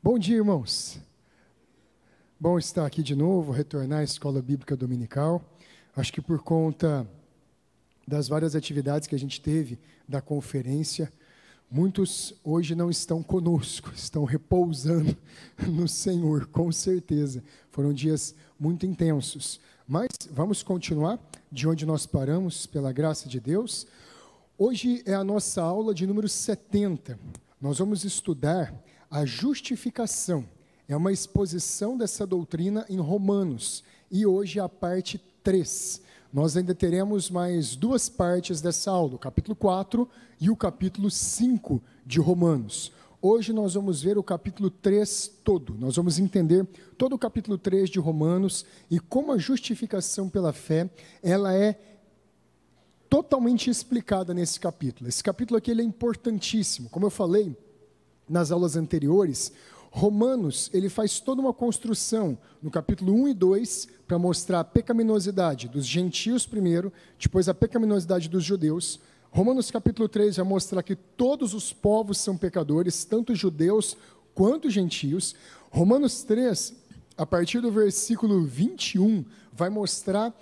Bom dia, irmãos. Bom estar aqui de novo, retornar à Escola Bíblica Dominical. Acho que por conta das várias atividades que a gente teve da conferência, muitos hoje não estão conosco, estão repousando no Senhor, com certeza. Foram dias muito intensos. Mas vamos continuar de onde nós paramos, pela graça de Deus. Hoje é a nossa aula de número 70. Nós vamos estudar a justificação. É uma exposição dessa doutrina em Romanos. E hoje é a parte 3. Nós ainda teremos mais duas partes dessa aula, o capítulo 4 e o capítulo 5 de Romanos. Hoje nós vamos ver o capítulo 3 todo. Nós vamos entender todo o capítulo 3 de Romanos e como a justificação pela fé, ela é totalmente explicada nesse capítulo. Esse capítulo aqui ele é importantíssimo. Como eu falei nas aulas anteriores, Romanos, ele faz toda uma construção no capítulo 1 e 2 para mostrar a pecaminosidade dos gentios primeiro, depois a pecaminosidade dos judeus. Romanos capítulo 3 vai mostrar que todos os povos são pecadores, tanto judeus quanto gentios. Romanos 3, a partir do versículo 21, vai mostrar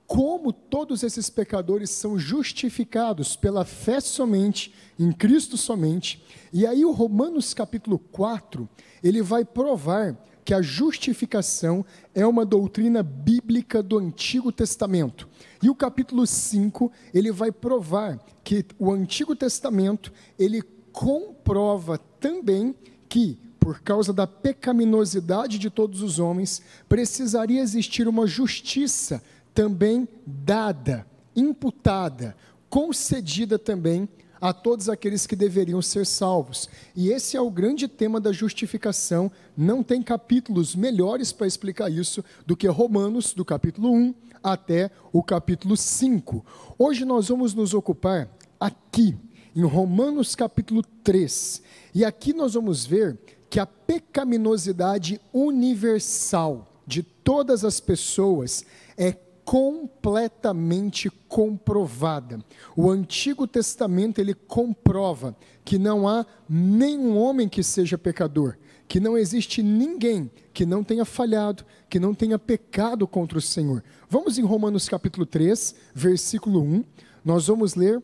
como todos esses pecadores são justificados pela fé somente, em Cristo somente. E aí o Romanos capítulo 4, ele vai provar que a justificação é uma doutrina bíblica do Antigo Testamento. E o capítulo 5, ele vai provar que o Antigo Testamento, ele comprova também que, por causa da pecaminosidade de todos os homens, precisaria existir uma justiça também dada, imputada, concedida também a todos aqueles que deveriam ser salvos. E esse é o grande tema da justificação. Não tem capítulos melhores para explicar isso do que Romanos, do capítulo 1 até o capítulo 5. Hoje nós vamos nos ocupar aqui, em Romanos capítulo 3. E aqui nós vamos ver que a pecaminosidade universal de todas as pessoas é completamente comprovada. O Antigo Testamento, ele comprova que não há nenhum homem que seja pecador, que não existe ninguém que não tenha falhado, que não tenha pecado contra o Senhor. Vamos em Romanos capítulo 3, versículo 1, nós vamos ler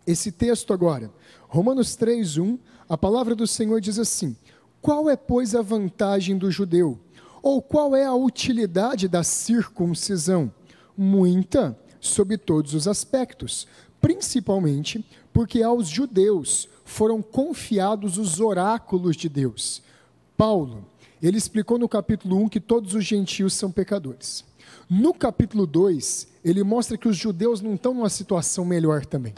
esse texto agora. Romanos 3, 1, a palavra do Senhor diz assim: qual é, pois, a vantagem do judeu? Ou qual é a utilidade da circuncisão? Muita, sob todos os aspectos, principalmente porque aos judeus foram confiados os oráculos de Deus. Paulo, ele explicou no capítulo 1 que todos os gentios são pecadores. No capítulo 2, ele mostra que os judeus não estão numa situação melhor também.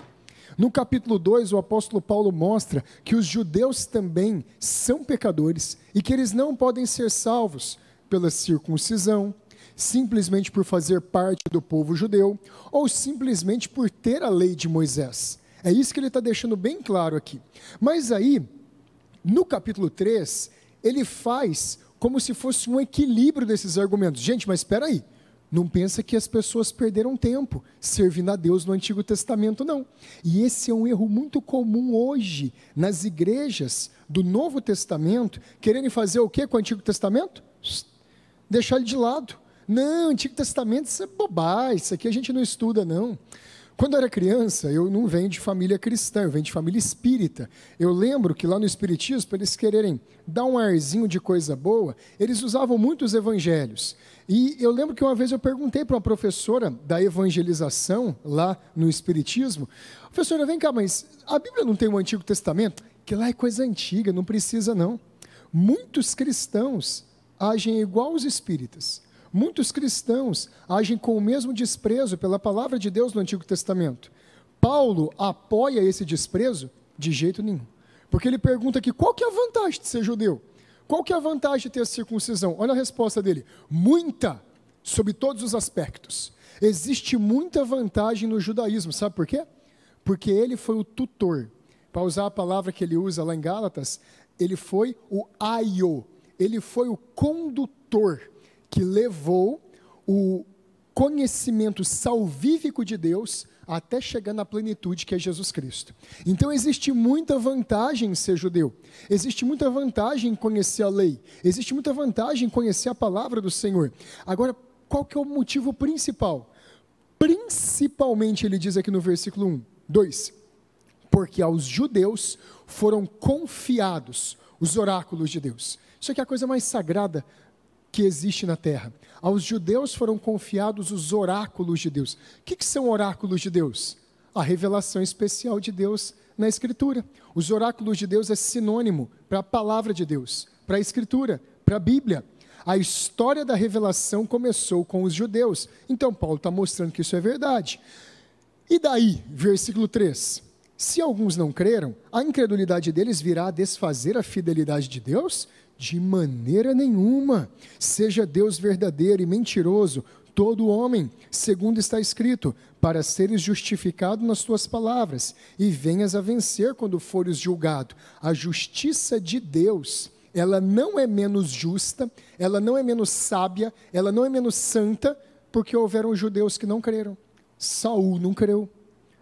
No capítulo 2, o apóstolo Paulo mostra que os judeus também são pecadores e que eles não podem ser salvos pela circuncisão, simplesmente por fazer parte do povo judeu, ou simplesmente por ter a lei de Moisés. É isso que ele está deixando bem claro aqui. Mas aí, no capítulo 3, ele faz como se fosse um equilíbrio desses argumentos. Gente, mas espera aí, não pensa que as pessoas perderam tempo servindo a Deus no Antigo Testamento, não. E esse é um erro muito comum hoje, nas igrejas do Novo Testamento, querendo fazer o que com o Antigo Testamento? Deixar ele de lado. Não, Antigo Testamento, isso é bobagem, isso aqui a gente não estuda, não. Quando eu era criança, eu não venho de família cristã, eu venho de família espírita. Eu lembro que lá no espiritismo, para eles quererem dar um arzinho de coisa boa, eles usavam muito os evangelhos. E eu lembro que uma vez eu perguntei para uma professora da evangelização, lá no espiritismo: professora, vem cá, mas a Bíblia não tem um Antigo Testamento? Que lá é coisa antiga, não precisa não. Muitos cristãos agem igual os espíritas. Muitos cristãos agem com o mesmo desprezo pela palavra de Deus no Antigo Testamento. Paulo apoia esse desprezo? De jeito nenhum. Porque ele pergunta aqui, qual que é a vantagem de ser judeu? Qual que é a vantagem de ter a circuncisão? Olha a resposta dele: muita, sob todos os aspectos. Existe muita vantagem no judaísmo, sabe por quê? Porque ele foi o tutor. Para usar a palavra que ele usa lá em Gálatas, ele foi o aio, ele foi o condutor que levou o conhecimento salvífico de Deus até chegar na plenitude que é Jesus Cristo. Então existe muita vantagem em ser judeu, existe muita vantagem em conhecer a lei, existe muita vantagem em conhecer a palavra do Senhor. Agora, qual que é o motivo principal? Principalmente, ele diz aqui no versículo 2, porque aos judeus foram confiados os oráculos de Deus. Isso aqui é a coisa mais sagrada que existe na terra. Aos judeus foram confiados os oráculos de Deus. O que são oráculos de Deus? A revelação especial de Deus na Escritura. Os oráculos de Deus é sinônimo para a palavra de Deus, para a Escritura, para a Bíblia. A história da revelação começou com os judeus. Então Paulo está mostrando que isso é verdade. E daí, versículo 3, se alguns não creram, a incredulidade deles virá a desfazer a fidelidade de Deus? De maneira nenhuma. Seja Deus verdadeiro e mentiroso, todo homem, segundo está escrito, para seres justificado nas tuas palavras, e venhas a vencer quando fores julgado. A justiça de Deus, ela não é menos justa, ela não é menos sábia, ela não é menos santa, porque houveram judeus que não creram. Saul não creu,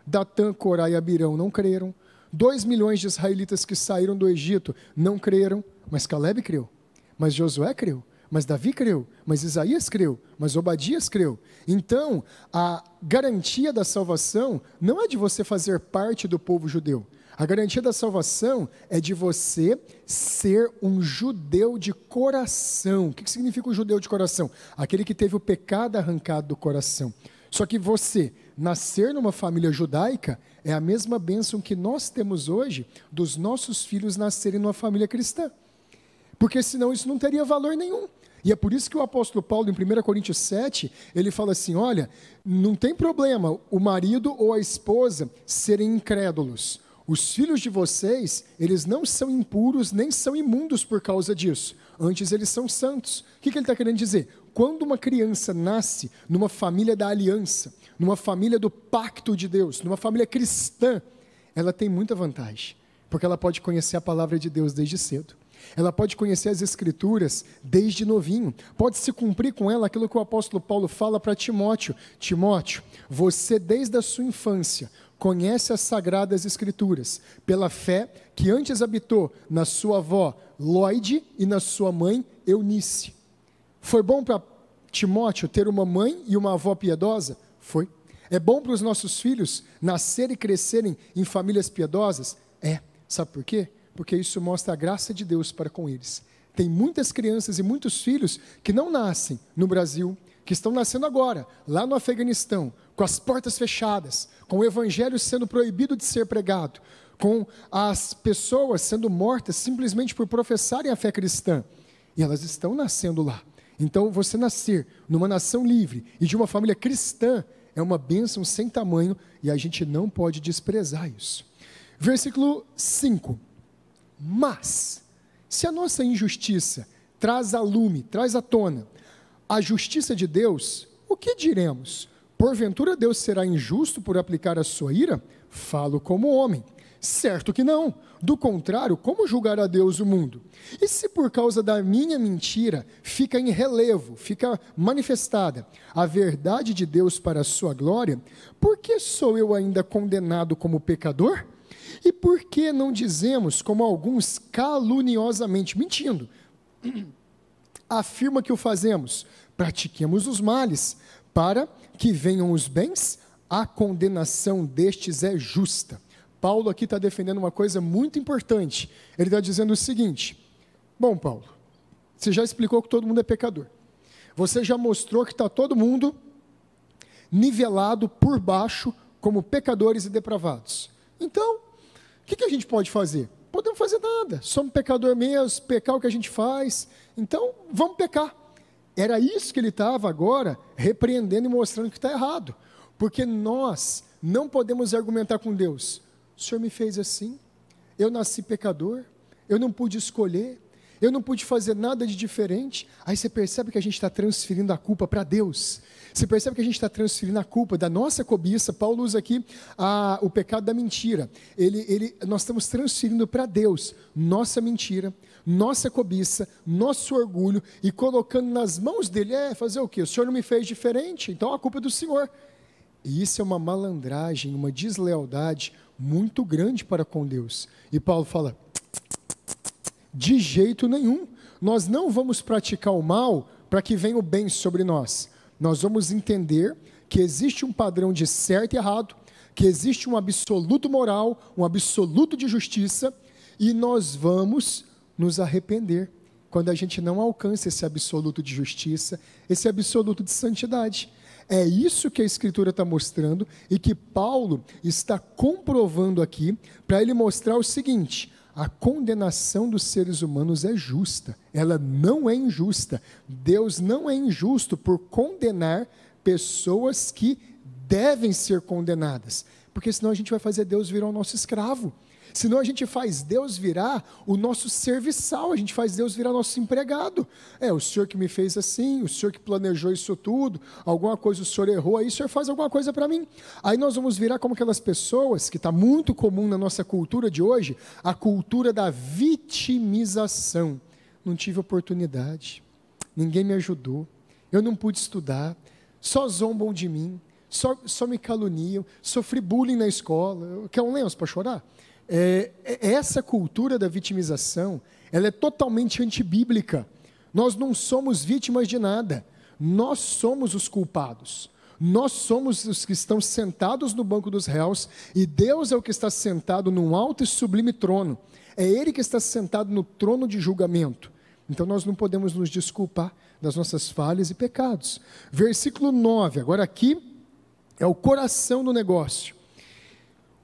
Datã, Corá e Abirão não creram, 2 milhões de israelitas que saíram do Egito não creram, mas Caleb creu, mas Josué creu, mas Davi creu, mas Isaías creu, mas Obadias creu. Então, a garantia da salvação não é de você fazer parte do povo judeu. A garantia da salvação é de você ser um judeu de coração. O que significa um judeu de coração? Aquele que teve o pecado arrancado do coração. Só que você nascer numa família judaica é a mesma bênção que nós temos hoje dos nossos filhos nascerem numa família cristã. Porque senão isso não teria valor nenhum. E é por isso que o apóstolo Paulo, em 1 Coríntios 7, ele fala assim, olha, não tem problema o marido ou a esposa serem incrédulos. Os filhos de vocês, eles não são impuros, nem são imundos por causa disso. Antes eles são santos. O que ele está querendo dizer? Quando uma criança nasce numa família da aliança, numa família do pacto de Deus, numa família cristã, ela tem muita vantagem. Porque ela pode conhecer a palavra de Deus desde cedo. Ela pode conhecer as Escrituras desde novinho. Pode se cumprir com ela aquilo que o apóstolo Paulo fala para Timóteo. Timóteo, você desde a sua infância conhece as Sagradas Escrituras, pela fé que antes habitou na sua avó Lóide e na sua mãe Eunice. Foi bom para Timóteo ter uma mãe e uma avó piedosa? Foi. É bom para os nossos filhos nascerem e crescerem em famílias piedosas? É. Sabe por quê? Porque isso mostra a graça de Deus para com eles. Tem muitas crianças e muitos filhos que não nascem no Brasil, que estão nascendo agora, lá no Afeganistão, com as portas fechadas, com o evangelho sendo proibido de ser pregado, com as pessoas sendo mortas simplesmente por professarem a fé cristã. E elas estão nascendo lá. Então, você nascer numa nação livre e de uma família cristã é uma bênção sem tamanho e a gente não pode desprezar isso. Versículo 5. Mas, se a nossa injustiça traz a lume, traz à tona a justiça de Deus, o que diremos? Porventura Deus será injusto por aplicar a sua ira? Falo como homem. Certo que não. Do contrário, como julgará Deus o mundo? E se por causa da minha mentira fica em relevo, fica manifestada a verdade de Deus para a sua glória, por que sou eu ainda condenado como pecador? E por que não dizemos, como alguns caluniosamente, mentindo, afirma que o fazemos? Pratiquemos os males, para que venham os bens, a condenação destes é justa. Paulo aqui está defendendo uma coisa muito importante. Ele está dizendo o seguinte, bom, Paulo, você já explicou que todo mundo é pecador. Você já mostrou que está todo mundo nivelado por baixo como pecadores e depravados. Então, o que a gente pode fazer? Podemos fazer nada, somos pecador mesmo, pecar o que a gente faz, então vamos pecar. Era isso que ele estava agora repreendendo e mostrando que está errado, porque nós não podemos argumentar com Deus, o Senhor me fez assim, eu nasci pecador, eu não pude escolher, eu não pude fazer nada de diferente. Aí você percebe que a gente está transferindo a culpa para Deus. Você percebe que a gente está transferindo a culpa da nossa cobiça. Paulo usa aqui o pecado da mentira. Nós estamos transferindo para Deus nossa mentira, nossa cobiça, nosso orgulho e colocando nas mãos dele, fazer o quê? O Senhor não me fez diferente, então a culpa é do Senhor. E isso é uma malandragem, uma deslealdade muito grande para com Deus. E Paulo fala, de jeito nenhum, nós não vamos praticar o mal para que venha o bem sobre nós. Nós vamos entender que existe um padrão de certo e errado, que existe um absoluto moral, um absoluto de justiça, e nós vamos nos arrepender quando a gente não alcança esse absoluto de justiça, esse absoluto de santidade. É isso que a Escritura está mostrando e que Paulo está comprovando aqui para ele mostrar o seguinte: a condenação dos seres humanos é justa, ela não é injusta. Deus não é injusto por condenar pessoas que devem ser condenadas, porque senão a gente vai fazer Deus virar o nosso escravo. Senão a gente faz Deus virar o nosso serviçal, a gente faz Deus virar nosso empregado. O Senhor que me fez assim, o Senhor que planejou isso tudo, alguma coisa o Senhor errou, aí o Senhor faz alguma coisa para mim. Aí nós vamos virar como aquelas pessoas, que está muito comum na nossa cultura de hoje, a cultura da vitimização. Não tive oportunidade, ninguém me ajudou, eu não pude estudar, só zombam de mim, só me caluniam, sofri bullying na escola. Quer um lenço para chorar? Essa cultura da vitimização, ela é totalmente antibíblica. Nós não somos vítimas de nada, nós somos os culpados, nós somos os que estão sentados no banco dos réus, e Deus é o que está sentado num alto e sublime trono, é Ele que está sentado no trono de julgamento. Então nós não podemos nos desculpar das nossas falhas e pecados. Versículo 9, agora aqui é o coração do negócio.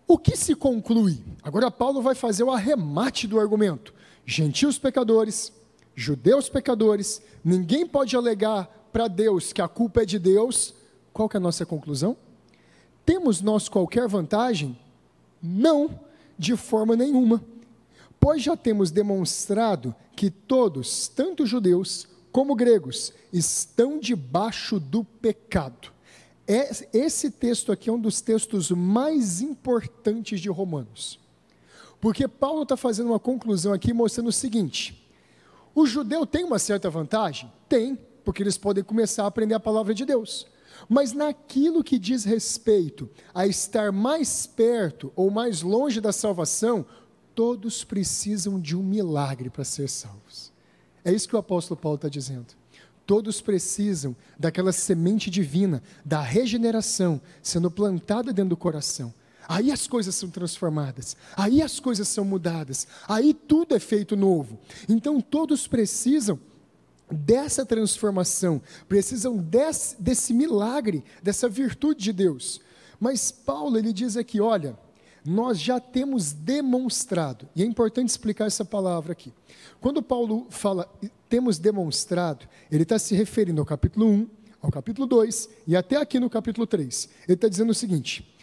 O que se conclui? Agora Paulo vai fazer o arremate do argumento. Gentios pecadores, judeus pecadores, ninguém pode alegar para Deus que a culpa é de Deus. Qual que é a nossa conclusão? Temos nós qualquer vantagem? Não, de forma nenhuma. Pois já temos demonstrado que todos, tanto judeus como gregos, estão debaixo do pecado. Esse texto aqui é um dos textos mais importantes de Romanos, porque Paulo está fazendo uma conclusão aqui mostrando o seguinte: o judeu tem uma certa vantagem? Tem, porque eles podem começar a aprender a palavra de Deus, mas naquilo que diz respeito a estar mais perto ou mais longe da salvação, todos precisam de um milagre para ser salvos. É isso que o apóstolo Paulo está dizendo. Todos precisam daquela semente divina, da regeneração, sendo plantada dentro do coração. Aí as coisas são transformadas, aí as coisas são mudadas, aí tudo é feito novo. Então todos precisam dessa transformação, precisam desse milagre, dessa virtude de Deus. Mas Paulo, ele diz aqui, olha, nós já temos demonstrado, e é importante explicar essa palavra aqui. Quando Paulo fala, temos demonstrado, ele está se referindo ao capítulo 1, ao capítulo 2, e até aqui no capítulo 3. Ele está dizendo o seguinte: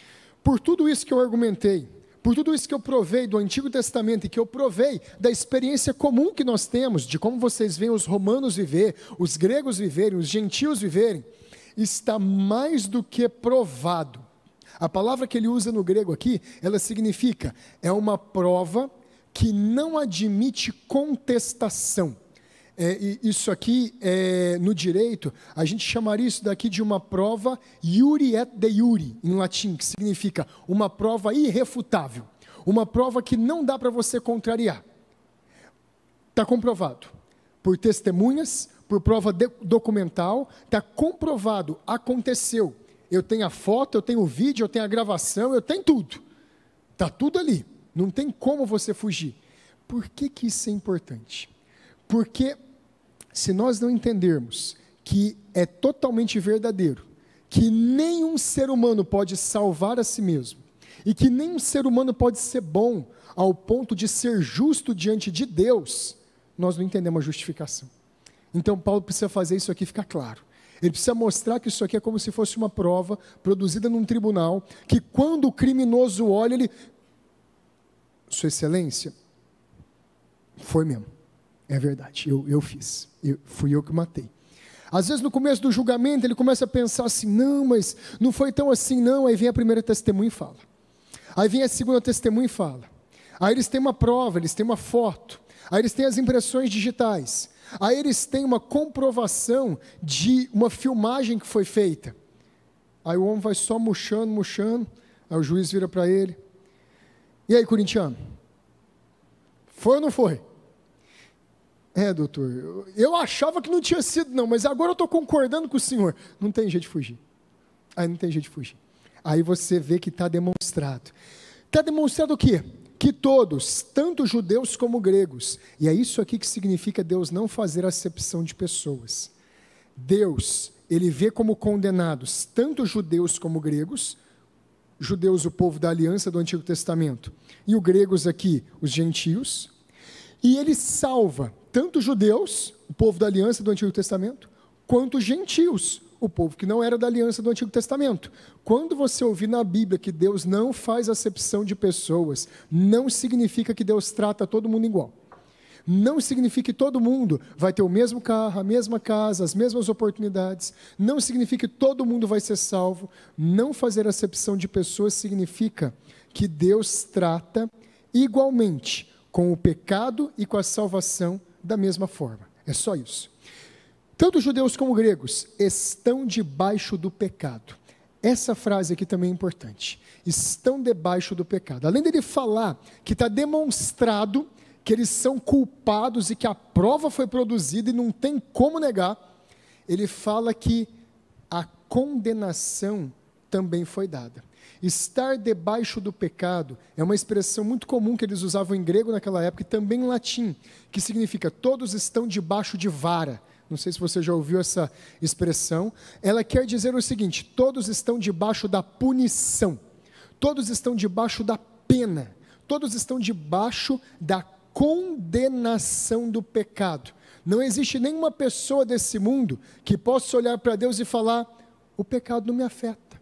por tudo isso que eu argumentei, por tudo isso que eu provei do Antigo Testamento, e que eu provei da experiência comum que nós temos, de como vocês veem os romanos viver, os gregos viverem, os gentios viverem, está mais do que provado. A palavra que ele usa no grego aqui, ela significa, é uma prova que não admite contestação. Isso aqui, no direito, a gente chamaria isso daqui de uma prova iuri et de iuri, em latim, que significa uma prova irrefutável, uma prova que não dá para você contrariar. Está comprovado, por testemunhas, por prova documental, está comprovado, aconteceu. Eu tenho a foto, eu tenho o vídeo, eu tenho a gravação, eu tenho tudo. Está tudo ali. Não tem como você fugir. Por que isso é importante? Porque se nós não entendermos que é totalmente verdadeiro, que nenhum ser humano pode salvar a si mesmo, e que nenhum ser humano pode ser bom ao ponto de ser justo diante de Deus, nós não entendemos a justificação. Então Paulo precisa fazer isso aqui ficar claro. Ele precisa mostrar que isso aqui é como se fosse uma prova produzida num tribunal, que quando o criminoso olha, ele... Sua Excelência, foi mesmo, é verdade, eu fiz, fui eu que matei. Às vezes no começo do julgamento ele começa a pensar assim, não, mas não foi tão assim não, aí vem a primeira testemunha e fala. Aí vem a segunda testemunha e fala. Aí eles têm uma prova, eles têm uma foto, aí eles têm as impressões digitais. Aí eles têm uma comprovação de uma filmagem que foi feita. Aí o homem vai só murchando, aí o juiz vira para ele: e aí, corintiano? Foi ou não foi? Doutor, eu achava que não tinha sido não, mas agora eu estou concordando com o senhor. Não tem jeito de fugir. Aí não tem jeito de fugir. Aí você vê que está demonstrado. Está demonstrado o quê? Que todos, tanto judeus como gregos, e é isso aqui que significa Deus não fazer acepção de pessoas. Deus, Ele vê como condenados tanto judeus como gregos, judeus o povo da aliança do Antigo Testamento, e os gregos aqui, os gentios, e Ele salva tanto judeus, o povo da aliança do Antigo Testamento, quanto gentios, o povo que não era da aliança do Antigo Testamento. Quando você ouvir na Bíblia que Deus não faz acepção de pessoas, não significa que Deus trata todo mundo igual. Não significa que todo mundo vai ter o mesmo carro, a mesma casa, as mesmas oportunidades. Não significa que todo mundo vai ser salvo. Não fazer acepção de pessoas significa que Deus trata igualmente com o pecado e com a salvação da mesma forma. É só isso. Tanto judeus como gregos estão debaixo do pecado. Essa frase aqui também é importante. Estão debaixo do pecado. Além dele falar que está demonstrado que eles são culpados e que a prova foi produzida e não tem como negar, ele fala que a condenação também foi dada. Estar debaixo do pecado é uma expressão muito comum que eles usavam em grego naquela época e também em latim, que significa todos estão debaixo de vara. Não sei se você já ouviu essa expressão. Ela quer dizer o seguinte: todos estão debaixo da punição, todos estão debaixo da pena, todos estão debaixo da condenação do pecado. Não existe nenhuma pessoa desse mundo que possa olhar para Deus e falar: o pecado não me afeta.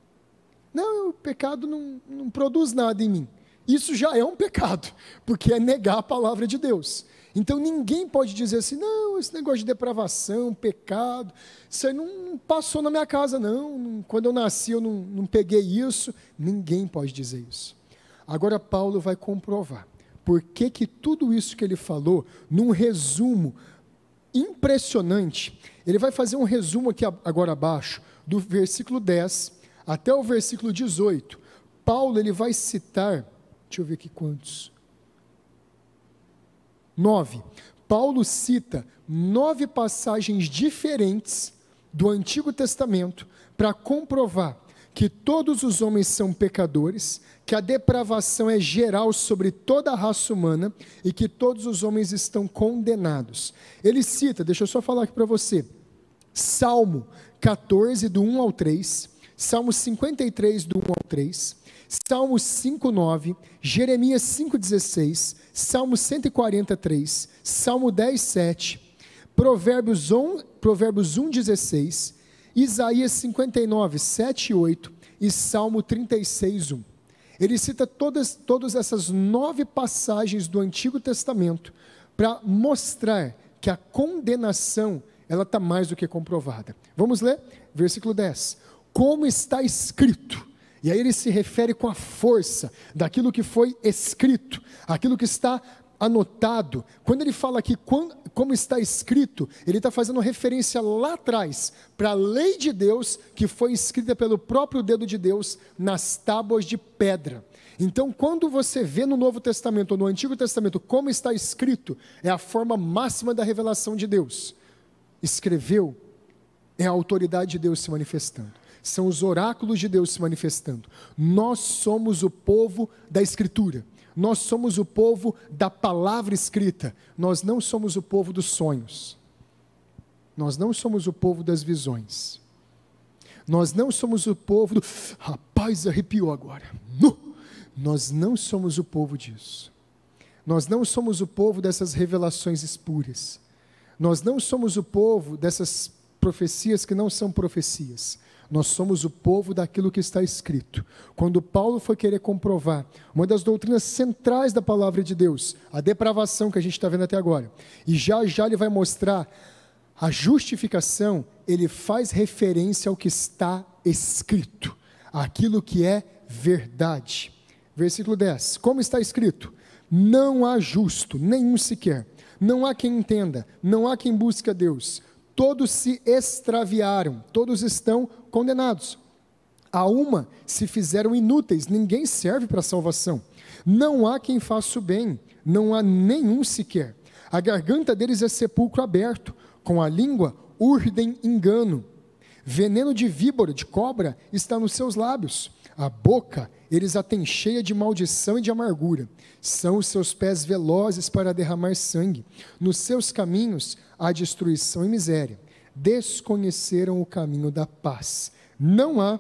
Não, o pecado não produz nada em mim. Isso já é um pecado, porque é negar a palavra de Deus. Então ninguém pode dizer assim: não, esse negócio de depravação, pecado, isso aí não passou na minha casa não, quando eu nasci eu não peguei isso. Ninguém pode dizer isso. Agora Paulo vai comprovar por que tudo isso que ele falou, num resumo impressionante, ele vai fazer um resumo aqui agora abaixo, do versículo 10 até o versículo 18, Paulo ele vai citar, deixa eu ver aqui quantos, 9, Paulo cita 9 passagens diferentes do Antigo Testamento para comprovar que todos os homens são pecadores, que a depravação é geral sobre toda a raça humana e que todos os homens estão condenados. Ele cita, deixa eu só falar aqui para você, Salmo 14, do 1 ao 3, Salmo 53, do 1 ao 3, Salmo 5:9, Jeremias 5:16, Salmo 143, Salmo 10:7, Provérbios 1:16, Isaías 59, 7 e 8 e Salmo 36, 1. Ele cita todas essas 9 passagens do Antigo Testamento para mostrar que a condenação ela está mais do que comprovada. Vamos ler? Versículo 10. Como está escrito. E aí ele se refere com a força daquilo que foi escrito, aquilo que está anotado. Quando ele fala aqui como está escrito, ele está fazendo referência lá atrás para a lei de Deus que foi escrita pelo próprio dedo de Deus nas tábuas de pedra. Então, quando você vê no Novo Testamento ou no Antigo Testamento como está escrito, é a forma máxima da revelação de Deus. Escreveu, é a autoridade de Deus se manifestando. São os oráculos de Deus se manifestando. Nós somos o povo da Escritura. Nós somos o povo da palavra escrita. Nós não somos o povo dos sonhos. Nós não somos o povo das visões. Nós não somos o povo do... Rapaz, arrepiou agora. Nós não somos o povo disso. Nós não somos o povo dessas revelações espúrias. Nós não somos o povo dessas profecias que não são profecias. Nós somos o povo daquilo que está escrito. Quando Paulo foi querer comprovar uma das doutrinas centrais da palavra de Deus, a depravação que a gente está vendo até agora, e já ele vai mostrar a justificação, ele faz referência ao que está escrito, aquilo que é verdade. Versículo 10, como está escrito? Não há justo, nenhum sequer, não há quem entenda, não há quem busque a Deus. Todos se extraviaram, todos estão condenados. A uma se fizeram inúteis, ninguém serve para a salvação. Não há quem faça o bem, não há nenhum sequer. A garganta deles é sepulcro aberto, com a língua urdem engano. Veneno de víbora, de cobra, está nos seus lábios. A boca eles a têm cheia de maldição e de amargura. São os seus pés velozes para derramar sangue. Nos seus caminhos há destruição e miséria. Desconheceram o caminho da paz. Não há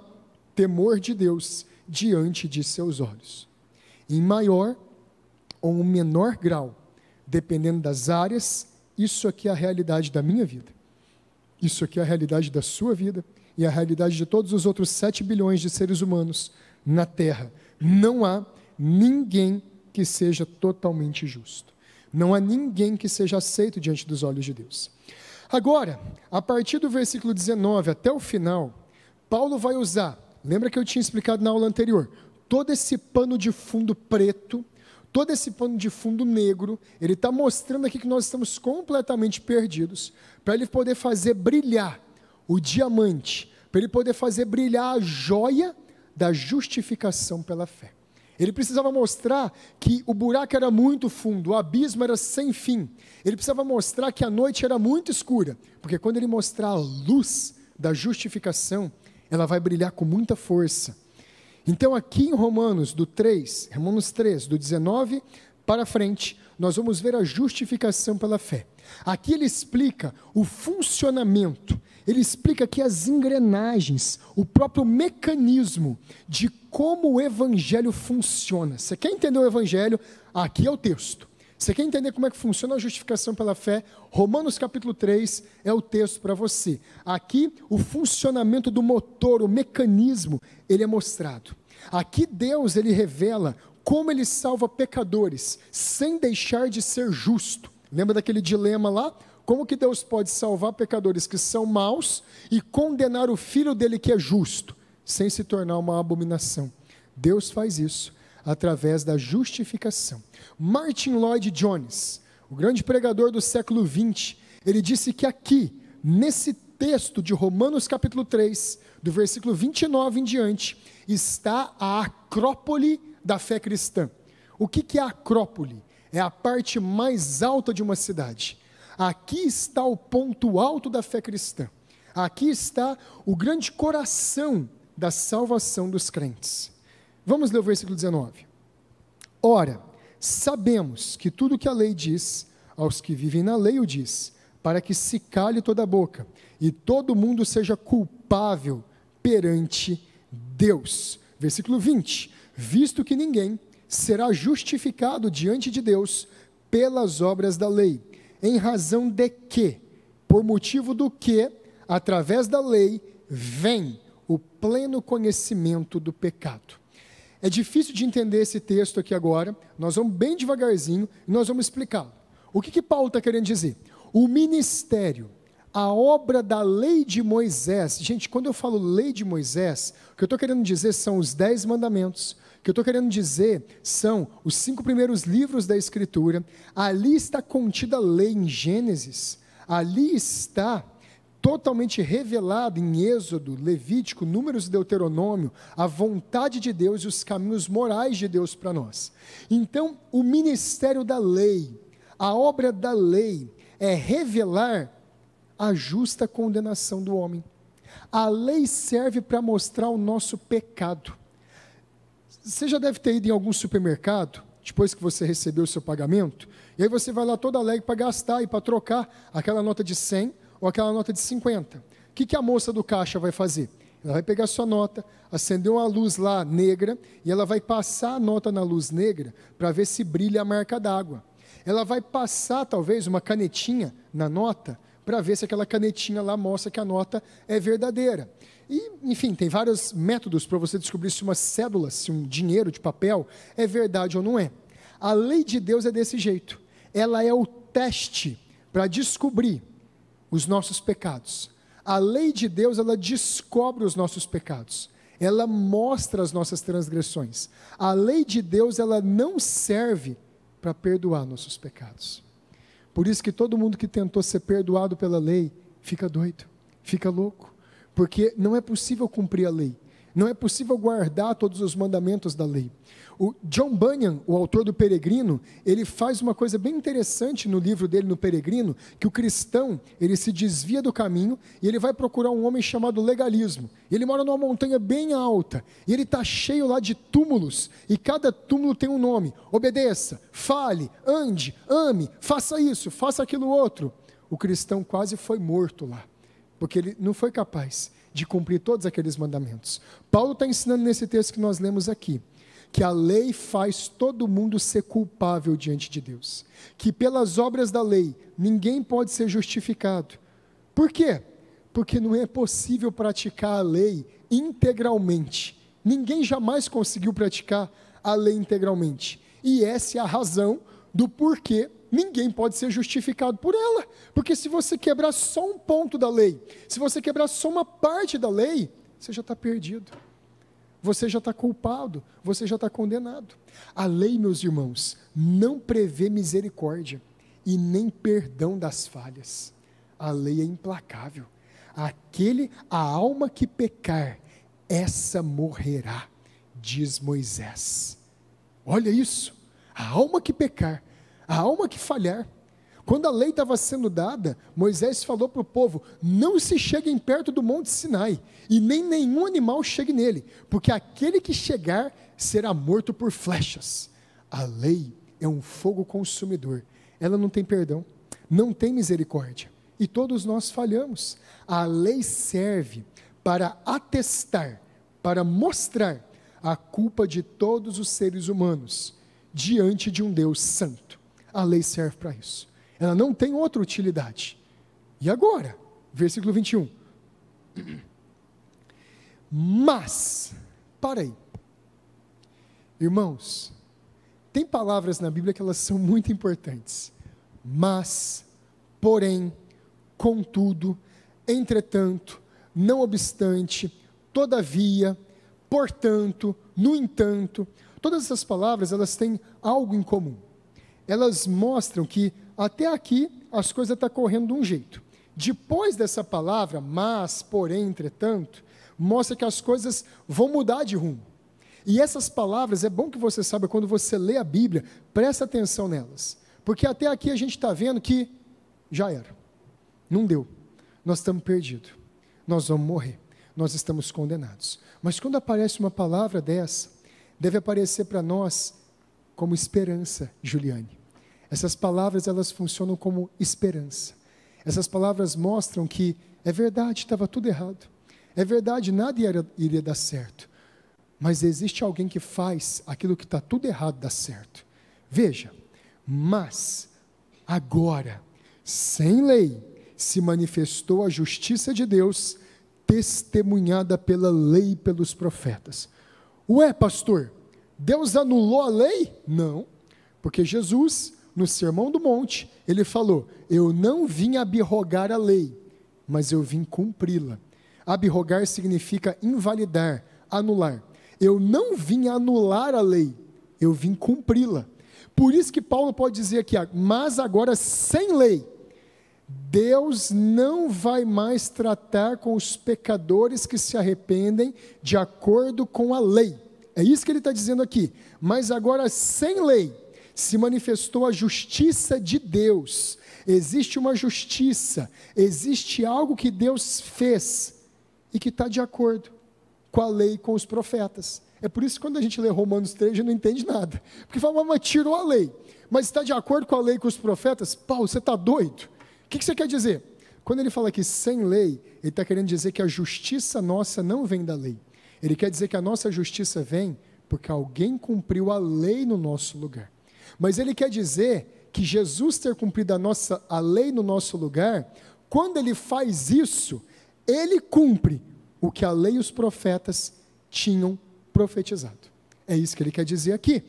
temor de Deus diante de seus olhos. Em maior ou menor grau, dependendo das áreas, isso aqui é a realidade da minha vida. Isso aqui é a realidade da sua vida e a realidade de todos os outros 7 bilhões de seres humanos na Terra. Não há ninguém que seja totalmente justo. Não há ninguém que seja aceito diante dos olhos de Deus. Agora, a partir do versículo 19 até o final, Paulo vai usar, lembra que eu tinha explicado na aula anterior, todo esse pano de fundo preto, todo esse pano de fundo negro, ele está mostrando aqui que nós estamos completamente perdidos, para ele poder fazer brilhar o diamante, para ele poder fazer brilhar a joia da justificação pela fé. Ele precisava mostrar que o buraco era muito fundo, o abismo era sem fim. Ele precisava mostrar que a noite era muito escura, porque quando ele mostrar a luz da justificação, ela vai brilhar com muita força. Então aqui em Romanos 3, do 19 para frente, nós vamos ver a justificação pela fé. Aqui ele explica o funcionamento, ele explica aqui as engrenagens, o próprio mecanismo de como o evangelho funciona. Você quer entender o evangelho? Aqui é o texto. Você quer entender como é que funciona a justificação pela fé? Romanos capítulo 3 é o texto para você. Aqui o funcionamento do motor, o mecanismo, ele é mostrado. Aqui Deus, ele revela como ele salva pecadores, sem deixar de ser justo. Lembra daquele dilema lá? Como que Deus pode salvar pecadores que são maus e condenar o filho dele que é justo, sem se tornar uma abominação? Deus faz isso através da justificação. Martin Lloyd Jones, o grande pregador do século XX, ele disse que aqui, nesse texto de Romanos capítulo 3, do versículo 29 em diante, está a acrópole da fé cristã. O que é a acrópole? É a parte mais alta de uma cidade. Aqui está o ponto alto da fé cristã. Aqui está o grande coração da salvação dos crentes. Vamos ler o versículo 19. Ora, sabemos que tudo que a lei diz, aos que vivem na lei o diz, para que se cale toda a boca, e todo mundo seja culpável perante Deus. Versículo 20. Visto que ninguém será justificado diante de Deus pelas obras da lei, em razão de que, por motivo do que, através da lei, vem o pleno conhecimento do pecado. É difícil de entender esse texto aqui agora, nós vamos bem devagarzinho e nós vamos explicá-lo. O que Paulo está querendo dizer? O ministério, a obra da lei de Moisés, gente, quando eu falo lei de Moisés, o que eu estou querendo dizer são os 10 mandamentos, o que eu estou querendo dizer são os 5 primeiros livros da Escritura, ali está contida a lei em Gênesis, ali está totalmente revelado em Êxodo, Levítico, Números e Deuteronômio, a vontade de Deus e os caminhos morais de Deus para nós. Então, o ministério da lei, a obra da lei, é revelar a justa condenação do homem. A lei serve para mostrar o nosso pecado. Você já deve ter ido em algum supermercado, depois que você recebeu o seu pagamento, e aí você vai lá todo alegre para gastar e para trocar aquela nota de 100 ou aquela nota de 50. O que a moça do caixa vai fazer? Ela vai pegar a sua nota, acender uma luz lá negra, e ela vai passar a nota na luz negra para ver se brilha a marca d'água. Ela vai passar talvez uma canetinha na nota, para ver se aquela canetinha lá mostra que a nota é verdadeira. E, enfim, tem vários métodos para você descobrir se uma cédula, se um dinheiro de papel é verdade ou não é. A lei de Deus é desse jeito. Ela é o teste para descobrir os nossos pecados. A lei de Deus, ela descobre os nossos pecados. Ela mostra as nossas transgressões. A lei de Deus, ela não serve para perdoar nossos pecados. Por isso que todo mundo que tentou ser perdoado pela lei, fica doido, fica louco. Porque não é possível cumprir a lei. Não é possível guardar todos os mandamentos da lei. O John Bunyan, o autor do Peregrino, ele faz uma coisa bem interessante no livro dele, no Peregrino, que o cristão, ele se desvia do caminho e ele vai procurar um homem chamado legalismo. Ele mora numa montanha bem alta e ele está cheio lá de túmulos e cada túmulo tem um nome. Obedeça, fale, ande, ame, faça isso, faça aquilo outro. O cristão quase foi morto lá, porque ele não foi capaz de cumprir todos aqueles mandamentos. Paulo está ensinando nesse texto que nós lemos aqui, que a lei faz todo mundo ser culpável diante de Deus, que pelas obras da lei ninguém pode ser justificado. Por quê? Porque não é possível praticar a lei integralmente. Ninguém jamais conseguiu praticar a lei integralmente. E essa é a razão do porquê ninguém pode ser justificado por ela. Porque se você quebrar só um ponto da lei, se você quebrar só uma parte da lei, você já está perdido. Você já está culpado, você já está condenado. A lei, meus irmãos, não prevê misericórdia e nem perdão das falhas. A lei é implacável. A alma que pecar, essa morrerá, diz Moisés. Olha isso, a alma que pecar, a alma que falhar. Quando a lei estava sendo dada, Moisés falou para o povo, não se cheguem perto do monte Sinai, e nem nenhum animal chegue nele, porque aquele que chegar será morto por flechas. A lei é um fogo consumidor, ela não tem perdão, não tem misericórdia, e todos nós falhamos. A lei serve para atestar, para mostrar a culpa de todos os seres humanos, diante de um Deus santo. A lei serve para isso. Ela não tem outra utilidade. E agora, versículo 21. Mas, para aí. Irmãos, tem palavras na Bíblia que elas são muito importantes. Mas, porém, contudo, entretanto, não obstante, todavia, portanto, no entanto, todas essas palavras, elas têm algo em comum. Elas mostram que até aqui as coisas estão correndo de um jeito. Depois dessa palavra, mas, porém, entretanto, mostra que as coisas vão mudar de rumo. E essas palavras, é bom que você saiba, quando você lê a Bíblia, presta atenção nelas. Porque até aqui a gente está vendo que já era. Não deu. Nós estamos perdidos. Nós vamos morrer. Nós estamos condenados. Mas quando aparece uma palavra dessa, deve aparecer para nós como esperança, Juliane. Essas palavras, elas funcionam como esperança. Essas palavras mostram que é verdade, estava tudo errado. É verdade, nada iria dar certo. Mas existe alguém que faz aquilo que está tudo errado dar certo. Veja, mas agora, sem lei, se manifestou a justiça de Deus, testemunhada pela lei e pelos profetas. Ué, pastor, Deus anulou a lei? Não, porque Jesus, no Sermão do Monte, ele falou, eu não vim abrogar a lei, mas eu vim cumpri-la. Abrogar significa invalidar, anular. Eu não vim anular a lei, eu vim cumpri-la. Por isso que Paulo pode dizer aqui, mas agora sem lei, Deus não vai mais tratar com os pecadores que se arrependem de acordo com a lei. É isso que ele está dizendo aqui. Mas agora sem lei, se manifestou a justiça de Deus. Existe uma justiça, existe algo que Deus fez e que está de acordo com a lei e com os profetas. É por isso que quando a gente lê Romanos 3, a gente não entende nada. Porque fala, mas tirou a lei, mas está de acordo com a lei e com os profetas? Paulo, você está doido? O que você quer dizer? Quando ele fala aqui sem lei, ele está querendo dizer que a justiça nossa não vem da lei. Ele quer dizer que a nossa justiça vem porque alguém cumpriu a lei no nosso lugar. Mas ele quer dizer que Jesus ter cumprido a lei no nosso lugar, quando ele faz isso, ele cumpre o que a lei e os profetas tinham profetizado. É isso que ele quer dizer aqui.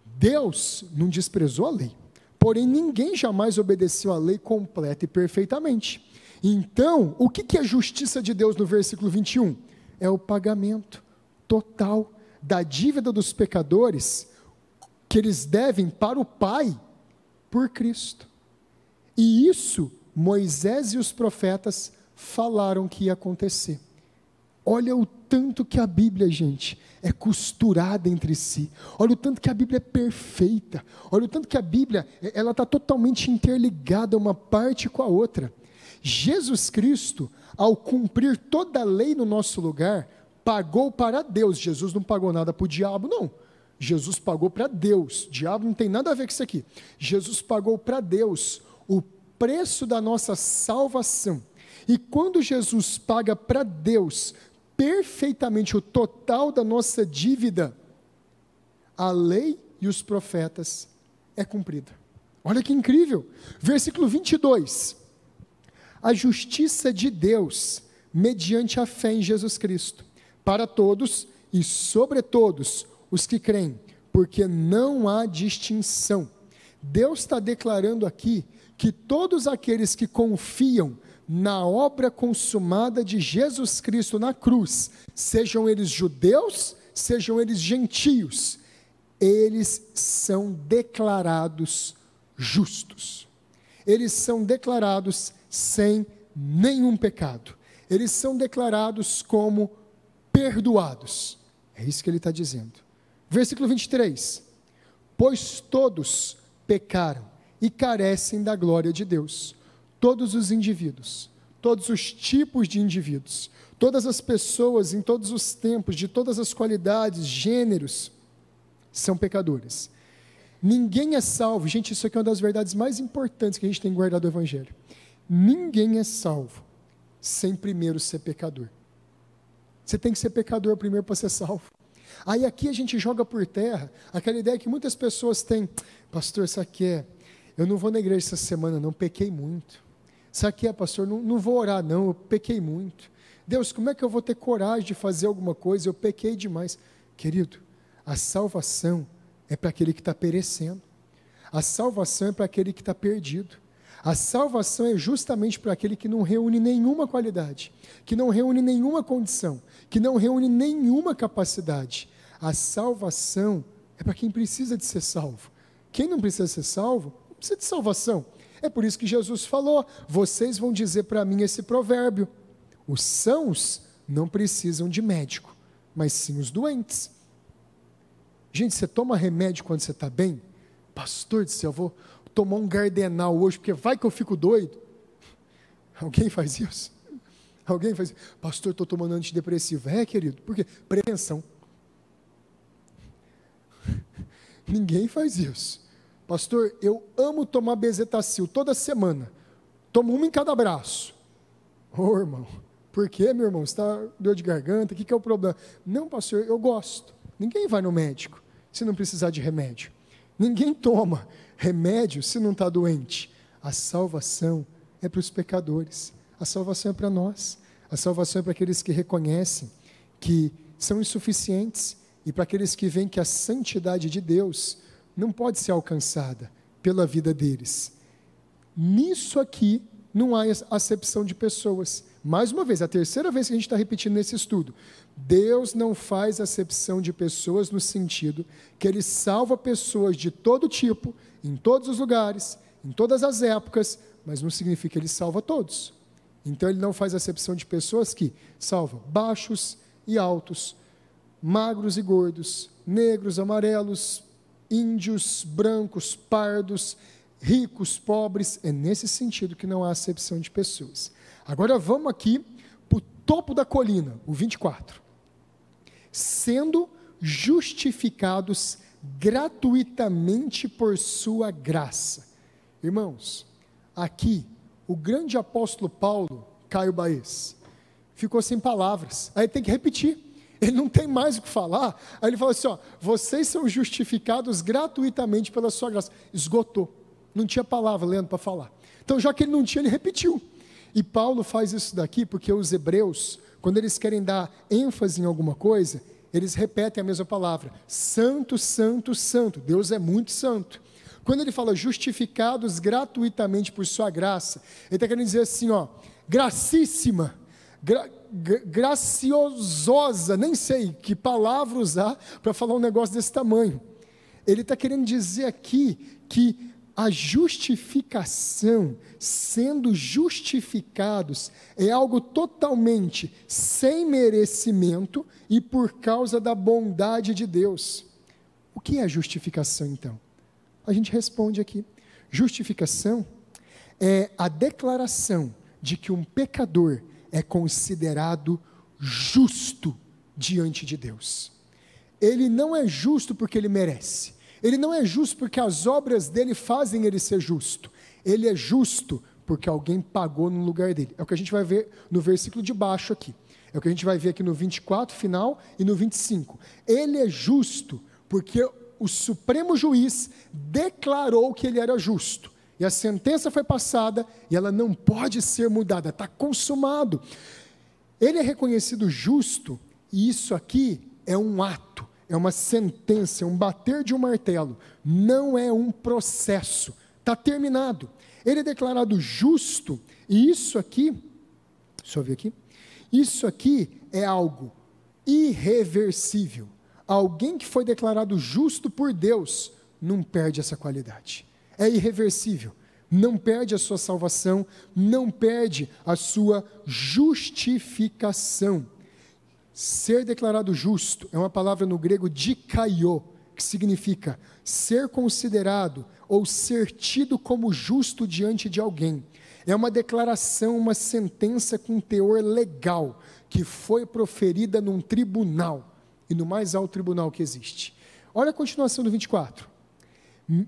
Deus não desprezou a lei, porém ninguém jamais obedeceu a lei completa e perfeitamente. Então, o que é a justiça de Deus no versículo 21? É o pagamento total da dívida dos pecadores que eles devem para o Pai por Cristo. E isso Moisés e os profetas falaram que ia acontecer. Olha o tanto que a Bíblia, gente, é costurada entre si. Olha o tanto que a Bíblia é perfeita. Olha o tanto que a Bíblia, ela está totalmente interligada uma parte com a outra. Jesus Cristo, ao cumprir toda a lei no nosso lugar, pagou para Deus. Jesus não pagou nada para o diabo, não. Jesus pagou para Deus. O diabo não tem nada a ver com isso aqui. Jesus pagou para Deus o preço da nossa salvação. E quando Jesus paga para Deus perfeitamente o total da nossa dívida, a lei e os profetas é cumprida. Olha que incrível. Versículo 22. A justiça de Deus, mediante a fé em Jesus Cristo, para todos e sobre todos os que creem, porque não há distinção. Deus está declarando aqui que todos aqueles que confiam na obra consumada de Jesus Cristo na cruz, sejam eles judeus, sejam eles gentios, eles são declarados justos. Eles são declarados sem nenhum pecado. Eles são declarados como perdoados. É isso que ele está dizendo. Versículo 23. Pois todos pecaram e carecem da glória de Deus. Todos os indivíduos, todos os tipos de indivíduos, todas as pessoas em todos os tempos, de todas as qualidades, gêneros, são pecadores. Ninguém é salvo. Gente, isso aqui é uma das verdades mais importantes que a gente tem guardado do Evangelho. Ninguém é salvo sem primeiro ser pecador. Você tem que ser pecador primeiro para ser salvo. Aí aqui a gente joga por terra aquela ideia que muitas pessoas têm. Pastor, isso aqui é, eu não vou na igreja essa semana não, pequei muito. Isso aqui é, pastor, não vou orar não, eu pequei muito. Deus, como é que eu vou ter coragem de fazer alguma coisa? Eu pequei demais. Querido, a salvação é para aquele que está perecendo. A salvação é para aquele que está perdido. A salvação é justamente para aquele que não reúne nenhuma qualidade, que não reúne nenhuma condição, que não reúne nenhuma capacidade. A salvação é para quem precisa de ser salvo. Quem não precisa ser salvo, não precisa de salvação. É por isso que Jesus falou, vocês vão dizer para mim esse provérbio, os sãos não precisam de médico, mas sim os doentes. Gente, você toma remédio quando você está bem? Pastor do céu, eu vou tomar um Gardenal hoje, porque vai que eu fico doido. Alguém faz isso? Alguém faz isso? Pastor, estou tomando antidepressivo. É, querido, por quê? Prevenção. Ninguém faz isso. Pastor, eu amo tomar bezetacil toda semana. Tomo uma em cada braço. Ô, irmão, por quê, meu irmão? Você está dor de garganta? O que é o problema? Não, pastor, eu gosto. Ninguém vai no médico se não precisar de remédio. Ninguém toma remédio se não está doente. A salvação é para os pecadores. A salvação é para nós. A salvação é para aqueles que reconhecem que são insuficientes e para aqueles que veem que a santidade de Deus não pode ser alcançada pela vida deles. Nisso aqui não há acepção de pessoas. Mais uma vez, a terceira vez que a gente está repetindo nesse estudo. Deus não faz acepção de pessoas no sentido que Ele salva pessoas de todo tipo, em todos os lugares, em todas as épocas, mas não significa que Ele salva todos. Então Ele não faz acepção de pessoas que salva baixos e altos, magros e gordos, negros, amarelos, índios, brancos, pardos, ricos, pobres. É nesse sentido que não há acepção de pessoas. Agora vamos aqui para o topo da colina, o 24. Sendo justificados gratuitamente por sua graça. Irmãos, aqui o grande apóstolo Paulo, Caio Baez, ficou sem palavras. Aí tem que repetir. Ele não tem mais o que falar. Aí ele fala assim, ó, vocês são justificados gratuitamente pela sua graça. Esgotou. Não tinha palavra, Leandro, para falar. Então, já que ele não tinha, ele repetiu. E Paulo faz isso daqui porque os hebreus, quando eles querem dar ênfase em alguma coisa, eles repetem a mesma palavra. Santo, santo, santo. Deus é muito santo. Quando ele fala justificados gratuitamente por sua graça, ele está querendo dizer assim, ó, gracíssima, graciosa, nem sei que palavra usar para falar um negócio desse tamanho. Ele está querendo dizer aqui que a justificação, sendo justificados, é algo totalmente sem merecimento e por causa da bondade de Deus. O que é justificação, então? A gente responde aqui. Justificação é a declaração de que um pecador é considerado justo diante de Deus. Ele não é justo porque ele merece. Ele não é justo porque as obras dele fazem ele ser justo. Ele é justo porque alguém pagou no lugar dele. É o que a gente vai ver no versículo de baixo aqui. É o que a gente vai ver aqui no 24 final e no 25. Ele é justo porque o Supremo Juiz declarou que ele era justo. E a sentença foi passada e ela não pode ser mudada. Está consumado. Ele é reconhecido justo e isso aqui é um ato. É uma sentença, é um bater de um martelo, não é um processo, está terminado. Ele é declarado justo, e isso aqui, deixa eu ver aqui, isso aqui é algo irreversível. Alguém que foi declarado justo por Deus, não perde essa qualidade, é irreversível, não perde a sua salvação, não perde a sua justificação. Ser declarado justo é uma palavra no grego dikaio, que significa ser considerado ou ser tido como justo diante de alguém. É uma declaração, uma sentença com teor legal, que foi proferida num tribunal, e no mais alto tribunal que existe. Olha a continuação do 24.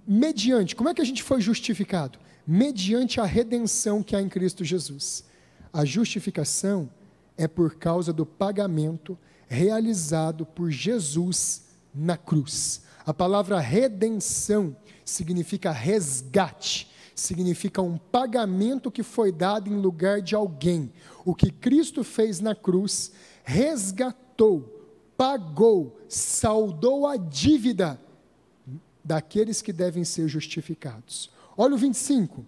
Mediante, como é que a gente foi justificado? Mediante a redenção que há em Cristo Jesus. A justificação é por causa do pagamento realizado por Jesus na cruz. A palavra redenção significa resgate, significa um pagamento que foi dado em lugar de alguém. O que Cristo fez na cruz, resgatou, pagou, saldou a dívida daqueles que devem ser justificados. Olha o 25.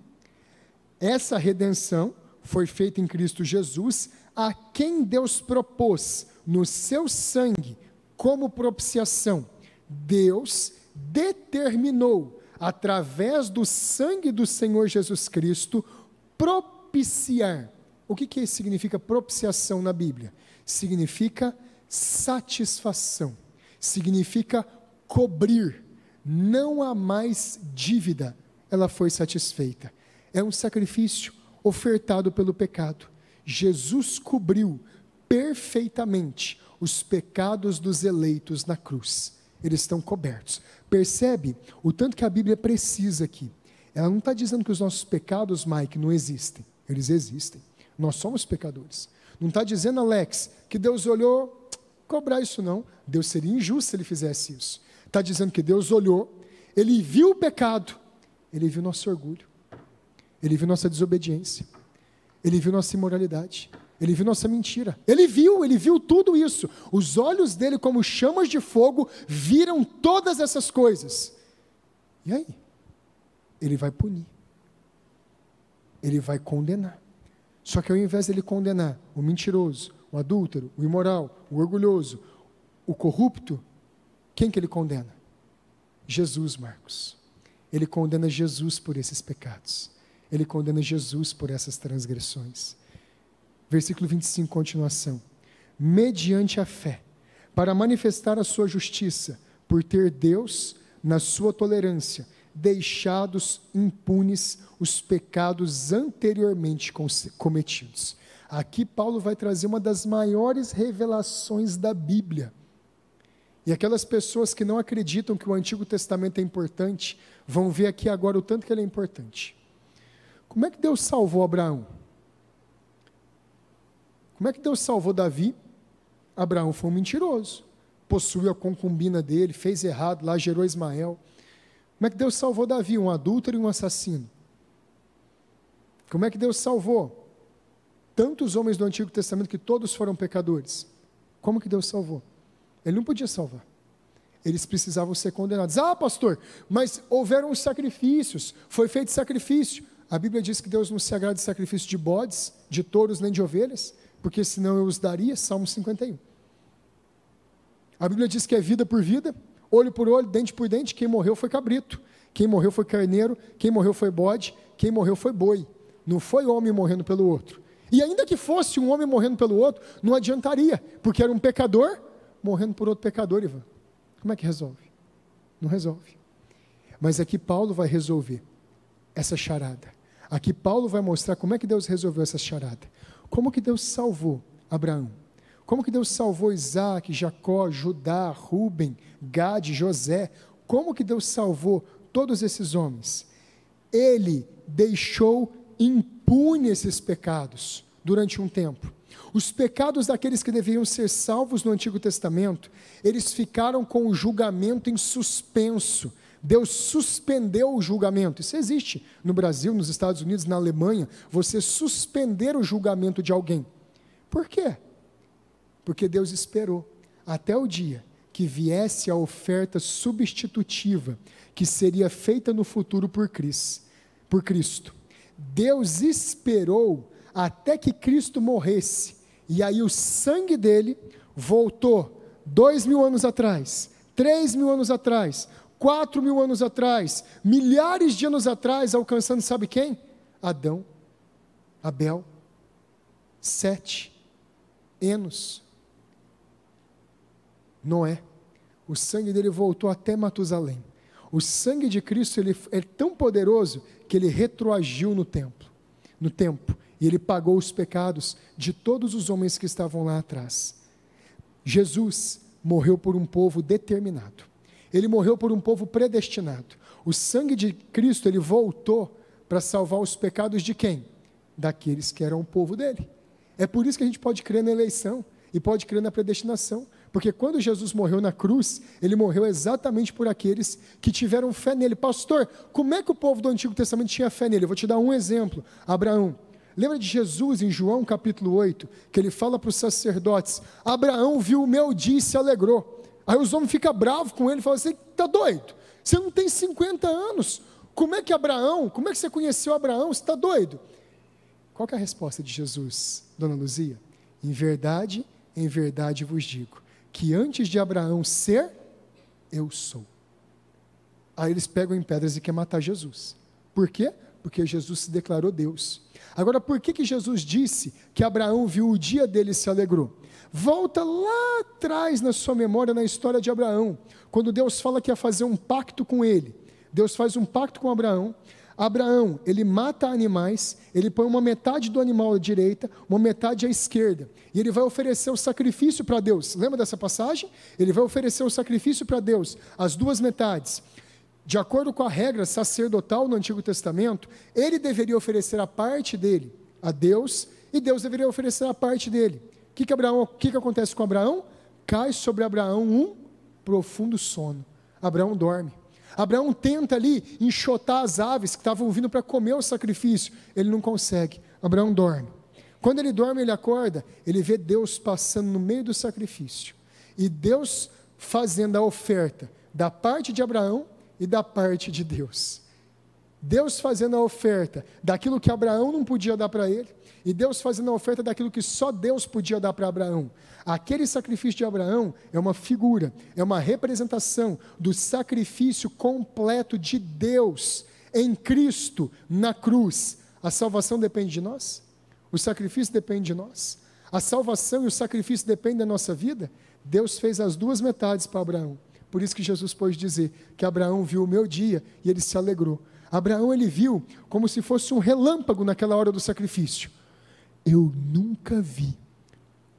Essa redenção foi feita em Cristo Jesus, a quem Deus propôs no seu sangue como propiciação. Deus determinou, através do sangue do Senhor Jesus Cristo, propiciar. O que significa propiciação na Bíblia? Significa satisfação, significa cobrir. Não há mais dívida, ela foi satisfeita. É um sacrifício ofertado pelo pecado. Jesus cobriu perfeitamente os pecados dos eleitos na cruz. Eles estão cobertos. Percebe o tanto que a Bíblia precisa aqui. Ela não está dizendo que os nossos pecados, Mike, não existem. Eles existem. Nós somos pecadores. Não está dizendo, Alex, que Deus olhou, cobrar isso não. Deus seria injusto se ele fizesse isso. Está dizendo que Deus olhou, ele viu o pecado, ele viu nosso orgulho, ele viu nossa desobediência, ele viu nossa imoralidade, ele viu nossa mentira, ele viu tudo isso. Os olhos dele, como chamas de fogo, viram todas essas coisas. E aí? Ele vai punir, ele vai condenar. Só que ao invés de ele condenar o mentiroso, o adúltero, o imoral, o orgulhoso, o corrupto, quem que ele condena? Jesus, Marcos. Ele condena Jesus por esses pecados. Ele condena Jesus por essas transgressões. Versículo 25, continuação. Mediante a fé, para manifestar a sua justiça, por ter Deus, na sua tolerância, deixados impunes os pecados anteriormente cometidos. Aqui Paulo vai trazer uma das maiores revelações da Bíblia. E aquelas pessoas que não acreditam que o Antigo Testamento é importante, vão ver aqui agora o tanto que ele é importante. Como é que Deus salvou Abraão? Como é que Deus salvou Davi? Abraão foi um mentiroso, possuiu a concubina dele, fez errado, lá gerou Ismael. Como é que Deus salvou Davi? Um adúltero e um assassino. Como é que Deus salvou tantos homens do Antigo Testamento que todos foram pecadores? Como que Deus salvou? Ele não podia salvar. Eles precisavam ser condenados. Ah, pastor, mas houveram os sacrifícios, foi feito sacrifício. A Bíblia diz que Deus não se agrada de sacrifício de bodes, de touros, nem de ovelhas, porque senão eu os daria, Salmo 51. A Bíblia diz que é vida por vida, olho por olho, dente por dente, quem morreu foi cabrito. quem morreu foi carneiro, quem morreu foi bode, quem morreu foi boi. Não foi homem morrendo pelo outro. E ainda que fosse um homem morrendo pelo outro, não adiantaria, porque era um pecador morrendo por outro pecador, Ivan. Como é que resolve? Não resolve. Mas aqui Paulo vai resolver essa charada. Aqui Paulo vai mostrar como é que Deus resolveu essa charada. Como que Deus salvou Abraão? Como que Deus salvou Isaac, Jacó, Judá, Rúben, Gade, José? Como que Deus salvou todos esses homens? Ele deixou impune esses pecados durante um tempo. Os pecados daqueles que deveriam ser salvos no Antigo Testamento, eles ficaram com o julgamento em suspenso. Deus suspendeu o julgamento. Isso existe no Brasil, nos Estados Unidos, na Alemanha, você suspender o julgamento de alguém. Por quê? Porque Deus esperou até o dia que viesse a oferta substitutiva, que seria feita no futuro por Cristo. Deus esperou até que Cristo morresse, e aí o sangue dele voltou 2.000 anos atrás, 3.000 anos atrás, 4.000 anos atrás, milhares de anos atrás, alcançando sabe quem? Adão, Abel, Sete, Enos, Noé. O sangue dele voltou até Matusalém. O sangue de Cristo ele é tão poderoso que ele retroagiu no tempo, e ele pagou os pecados de todos os homens que estavam lá atrás. Jesus morreu por um povo determinado. Ele morreu por um povo predestinado. O sangue de Cristo, ele voltou para salvar os pecados de quem? Daqueles que eram o povo dele. É por isso que a gente pode crer na eleição e pode crer na predestinação. Porque quando Jesus morreu na cruz, ele morreu exatamente por aqueles que tiveram fé nele. Pastor, como é que o povo do Antigo Testamento tinha fé nele? Eu vou te dar um exemplo. Abraão. Lembra de Jesus em João capítulo 8, que ele fala para os sacerdotes, Abraão viu o meu dia e se alegrou. Aí os homens ficam bravos com ele e falam assim, está doido? Você não tem 50 anos. Como é que você conheceu Abraão? Você está doido? Qual que é a resposta de Jesus, dona Luzia? Em verdade vos digo, que antes de Abraão ser, eu sou. Aí eles pegam em pedras e querem matar Jesus. Por quê? Porque Jesus se declarou Deus. Agora, por que Jesus disse que Abraão viu o dia dele e se alegrou? Volta lá atrás na sua memória, na história de Abraão, quando Deus fala que ia fazer um pacto com ele. Deus faz um pacto com Abraão. Abraão, ele mata animais, ele põe uma metade do animal à direita, uma metade à esquerda, e ele vai oferecer o sacrifício para Deus. Lembra dessa passagem? Ele vai oferecer o sacrifício para Deus, as duas metades. De acordo com a regra sacerdotal no Antigo Testamento, ele deveria oferecer a parte dele a Deus, e Deus deveria oferecer a parte dele. O que acontece com Abraão? Cai sobre Abraão um profundo sono. Abraão dorme. Abraão tenta ali enxotar as aves que estavam vindo para comer o sacrifício. Ele não consegue. Abraão dorme. Quando ele dorme, ele acorda, ele vê Deus passando no meio do sacrifício. E Deus fazendo a oferta da parte de Abraão e da parte de Deus. Deus fazendo a oferta daquilo que Abraão não podia dar para ele, e Deus fazendo a oferta daquilo que só Deus podia dar para Abraão. Aquele sacrifício de Abraão é uma figura, é uma representação do sacrifício completo de Deus em Cristo na cruz. A salvação depende de nós? O sacrifício depende de nós? A salvação e o sacrifício dependem da nossa vida? Deus fez as duas metades para Abraão. Por isso que Jesus pôde dizer que Abraão viu o meu dia e ele se alegrou. Abraão, ele viu como se fosse um relâmpago naquela hora do sacrifício. Eu nunca vi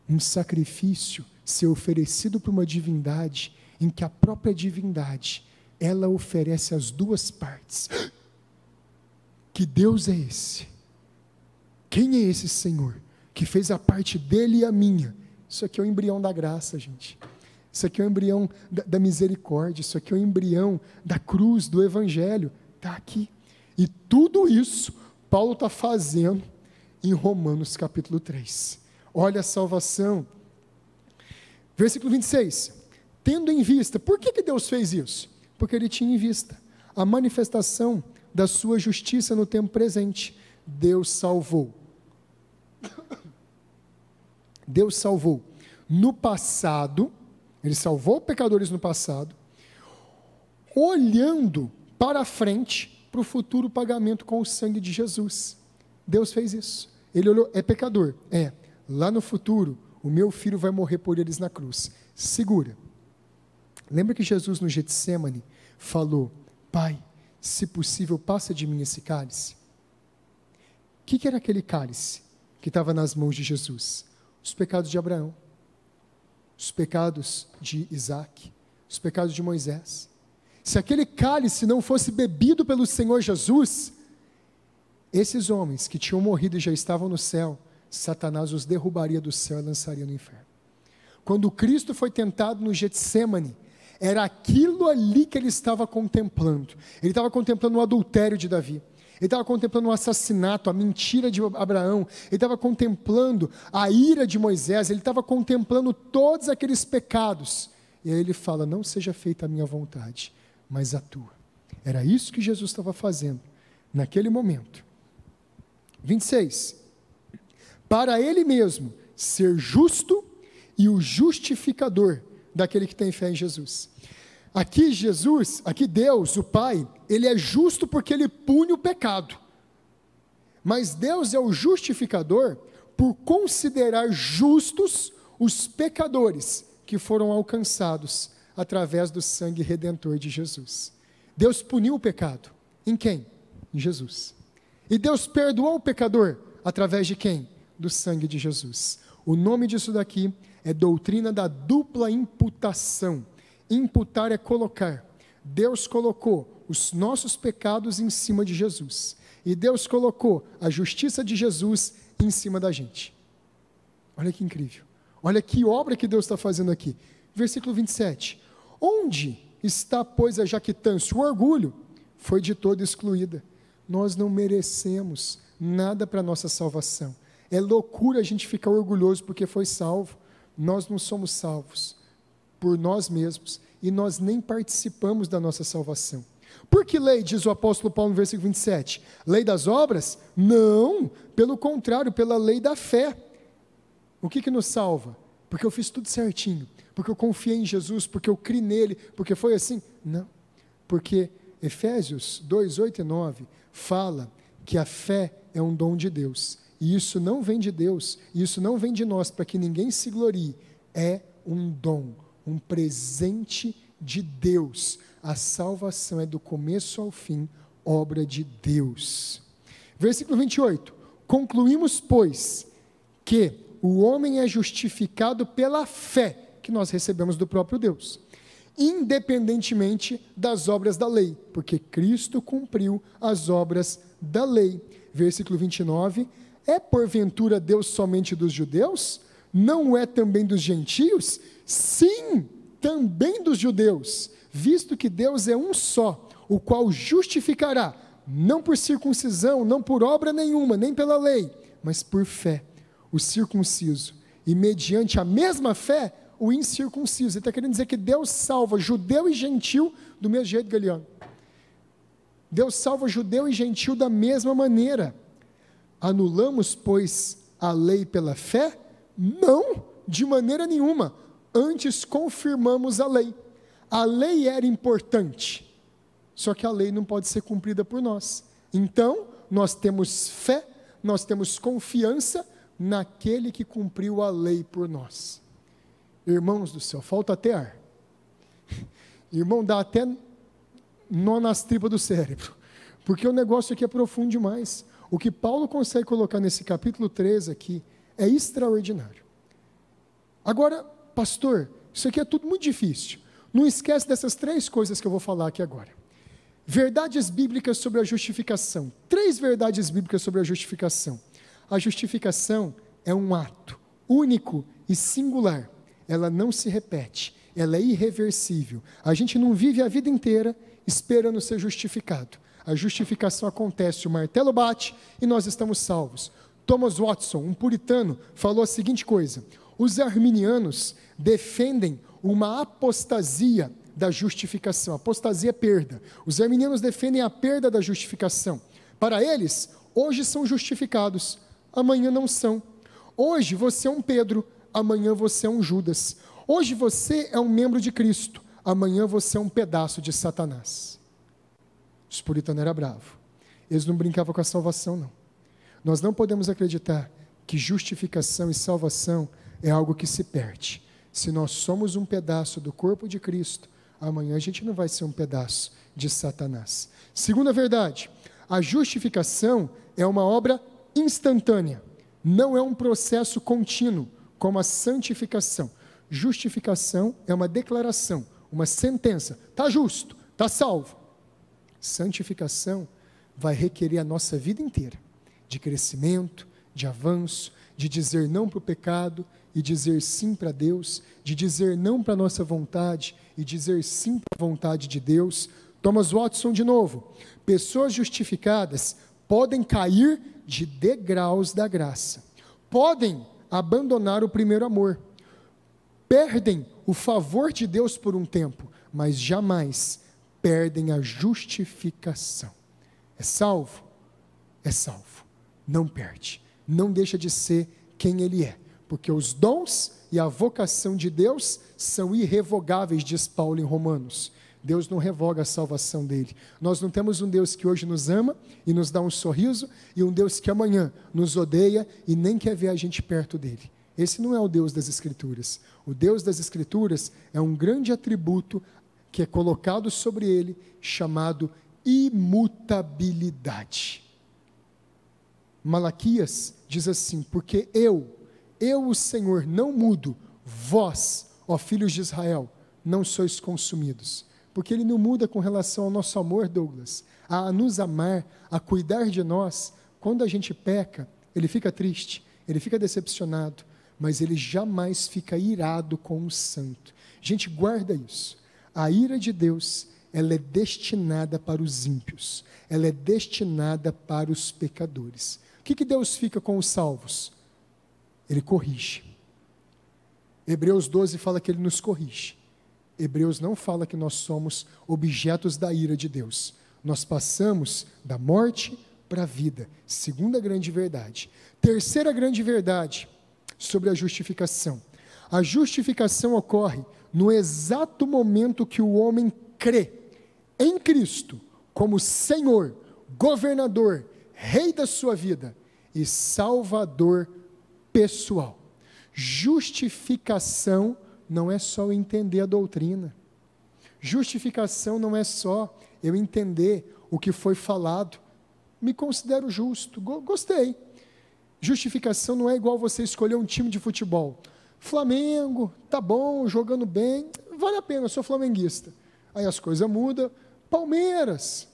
um sacrifício ser oferecido para uma divindade em que a própria divindade, ela oferece as duas partes. Que Deus é esse? Quem é esse Senhor que fez a parte dele e a minha? Isso aqui é o embrião da graça, gente. Isso aqui é o embrião da misericórdia. Isso aqui é o embrião da cruz, do evangelho. Está aqui. E tudo isso Paulo está fazendo em Romanos capítulo 3. Olha a salvação. Versículo 26. Tendo em vista, por que Deus fez isso? Porque ele tinha em vista a manifestação da sua justiça no tempo presente. Deus salvou. Deus salvou no passado, ele salvou pecadores no passado, olhando para a frente, para o futuro pagamento com o sangue de Jesus. Deus fez isso. Ele olhou, é pecador? É. Lá no futuro, o meu filho vai morrer por eles na cruz. Segura. Lembra que Jesus no Getsêmani falou, Pai, se possível, passa de mim esse cálice? O que era aquele cálice que estava nas mãos de Jesus? Os pecados de Abraão, os pecados de Isaac, os pecados de Moisés. Se aquele cálice não fosse bebido pelo Senhor Jesus, esses homens que tinham morrido e já estavam no céu, Satanás os derrubaria do céu e lançaria no inferno. Quando Cristo foi tentado no Getsêmani, era aquilo ali que ele estava contemplando. Ele estava contemplando o adultério de Davi. Ele estava contemplando o assassinato, a mentira de Abraão. Ele estava contemplando a ira de Moisés. Ele estava contemplando todos aqueles pecados. E aí ele fala, não seja feita a minha vontade, mas a tua. Era isso que Jesus estava fazendo naquele momento. 26. Para ele mesmo ser justo e o justificador daquele que tem fé em Jesus. Aqui Deus, o Pai, ele é justo porque ele pune o pecado. Mas Deus é o justificador por considerar justos os pecadores que foram alcançados através do sangue redentor de Jesus. Deus puniu o pecado. Em quem? Em Jesus. E Deus perdoou o pecador através de quem? Do sangue de Jesus. O nome disso daqui é doutrina da dupla imputação. Imputar é colocar. Deus colocou os nossos pecados em cima de Jesus. E Deus colocou a justiça de Jesus em cima da gente. Olha que incrível. Olha que obra que Deus está fazendo aqui. Versículo 27. Onde está, pois, a jactância? O orgulho foi de todo excluída. Nós não merecemos nada para a nossa salvação. É loucura a gente ficar orgulhoso porque foi salvo. Nós não somos salvos por nós mesmos e nós nem participamos da nossa salvação. Por que lei, diz o apóstolo Paulo no versículo 27? Lei das obras? Não, pelo contrário, pela lei da fé. O que nos salva? Porque eu fiz tudo certinho, porque eu confiei em Jesus, porque eu criei nele, porque foi assim? Não, porque Efésios 2, 8 e 9 fala que a fé é um dom de Deus. E isso não vem de Deus, isso não vem de nós, para que ninguém se glorie. É um dom, um presente de Deus. A salvação é do começo ao fim, obra de Deus. Versículo 28. Concluímos, pois, que o homem é justificado pela fé que nós recebemos do próprio Deus, independentemente das obras da lei, porque Cristo cumpriu as obras da lei. Versículo 29. É porventura Deus somente dos judeus? Não é também dos gentios? Sim, também dos judeus, visto que Deus é um só, o qual justificará, não por circuncisão, não por obra nenhuma, nem pela lei, mas por fé, o circunciso, e mediante a mesma fé, o incircunciso. Ele está querendo dizer que Deus salva judeu e gentil do mesmo jeito, Galeano. Deus salva judeu e gentil da mesma maneira. Anulamos, pois, a lei pela fé? Não, de maneira nenhuma. Antes confirmamos a lei. A lei era importante, só que a lei não pode ser cumprida por nós. Então, nós temos fé, nós temos confiança naquele que cumpriu a lei por nós. Irmãos do céu, falta até ar. Irmão, dá até nó nas tripas do cérebro, porque o negócio aqui é profundo demais. O que Paulo consegue colocar nesse capítulo 3 aqui é extraordinário. Agora, pastor, isso aqui é tudo muito difícil. Não esquece dessas 3 coisas que eu vou falar aqui agora. Verdades bíblicas sobre a justificação. 3 verdades bíblicas sobre a justificação. A justificação é um ato único e singular. Ela não se repete, ela é irreversível. A gente não vive a vida inteira esperando ser justificado. A justificação acontece, o martelo bate e nós estamos salvos. Thomas Watson, um puritano, falou a seguinte coisa: os arminianos defendem uma apostasia da justificação. Apostasia é perda. Os arminianos defendem a perda da justificação. Para eles, hoje são justificados, amanhã não são. Hoje você é um Pedro, amanhã você é um Judas. Hoje você é um membro de Cristo, amanhã você é um pedaço de Satanás. Os puritanos eram bravos. Eles não brincavam com a salvação, não. Nós não podemos acreditar que justificação e salvação é algo que se perde. Se nós somos um pedaço do corpo de Cristo, amanhã a gente não vai ser um pedaço de Satanás. Segunda verdade, a justificação é uma obra instantânea, não é um processo contínuo, como a santificação. Justificação é uma declaração, uma sentença, está justo, está salvo. Santificação vai requerer a nossa vida inteira, de crescimento, de avanço, de dizer não para o pecado e dizer sim para Deus, de dizer não para a nossa vontade e dizer sim para a vontade de Deus. Thomas Watson de novo, pessoas justificadas podem cair de degraus da graça, podem abandonar o primeiro amor, perdem o favor de Deus por um tempo, mas jamais perdem a justificação. É salvo? É salvo, não perde, não deixa de ser quem ele é, porque os dons e a vocação de Deus são irrevogáveis, diz Paulo em Romanos. Deus não revoga a salvação dele. Nós não temos um Deus que hoje nos ama e nos dá um sorriso, e um Deus que amanhã nos odeia e nem quer ver a gente perto dele. Esse não é o Deus das Escrituras. O Deus das Escrituras é um grande atributo que é colocado sobre ele, chamado imutabilidade. Malaquias diz assim: porque eu, o Senhor, não mudo, vós, ó filhos de Israel, não sois consumidos. Porque ele não muda com relação ao nosso amor, Douglas, a nos amar, a cuidar de nós. Quando a gente peca, ele fica triste, ele fica decepcionado, mas ele jamais fica irado com o santo. Gente, guarda isso. A ira de Deus, ela é destinada para os ímpios, ela é destinada para os pecadores. O que Deus fica com os salvos? Ele corrige. Hebreus 12 fala que ele nos corrige. Hebreus não fala que nós somos objetos da ira de Deus. Nós passamos da morte para a vida. Segunda grande verdade. Terceira grande verdade sobre a justificação. A justificação ocorre no exato momento que o homem crê em Cristo como Senhor, governador, Rei da sua vida e Salvador pessoal. Justificação não é só eu entender a doutrina. Justificação não é só eu entender o que foi falado. Me considero justo, gostei. Justificação não é igual você escolher um time de futebol. Flamengo, tá bom, jogando bem, vale a pena, eu sou flamenguista. Aí as coisas mudam. Palmeiras,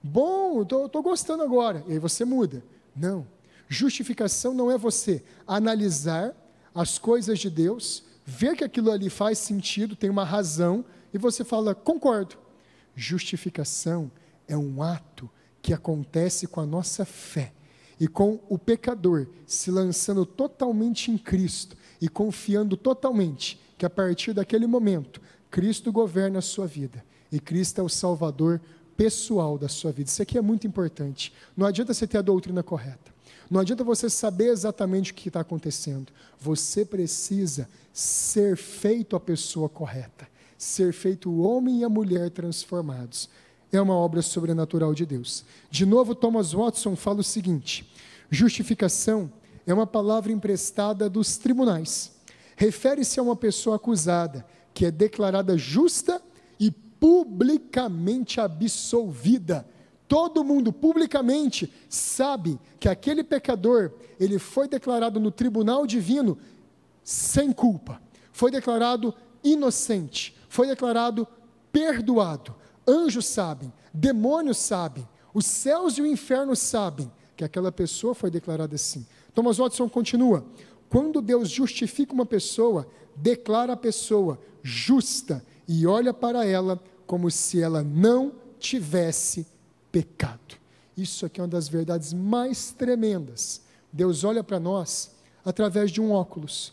bom, tô gostando agora. E aí você muda. Não. Justificação não é você analisar as coisas de Deus, ver que aquilo ali faz sentido, tem uma razão, e você fala, concordo. Justificação é um ato que acontece com a nossa fé, e com o pecador se lançando totalmente em Cristo, e confiando totalmente que a partir daquele momento, Cristo governa a sua vida, e Cristo é o Salvador pessoal da sua vida. Isso aqui é muito importante. Não adianta você ter a doutrina correta. Não adianta você saber exatamente o que está acontecendo. Você precisa ser feito a pessoa correta, ser feito o homem e a mulher transformados. É uma obra sobrenatural de Deus. De novo, Thomas Watson fala o seguinte: justificação é uma palavra emprestada dos tribunais. Refere-se a uma pessoa acusada que é declarada justa e publicamente absolvida. Todo mundo publicamente sabe que aquele pecador, ele foi declarado no tribunal divino sem culpa, foi declarado inocente, foi declarado perdoado. Anjos sabem, demônios sabem, os céus e o inferno sabem que aquela pessoa foi declarada assim. Thomas Watson continua: quando Deus justifica uma pessoa, declara a pessoa justa e olha para ela como se ela não tivesse pecado. Isso aqui é uma das verdades mais tremendas. Deus olha para nós através de um óculos.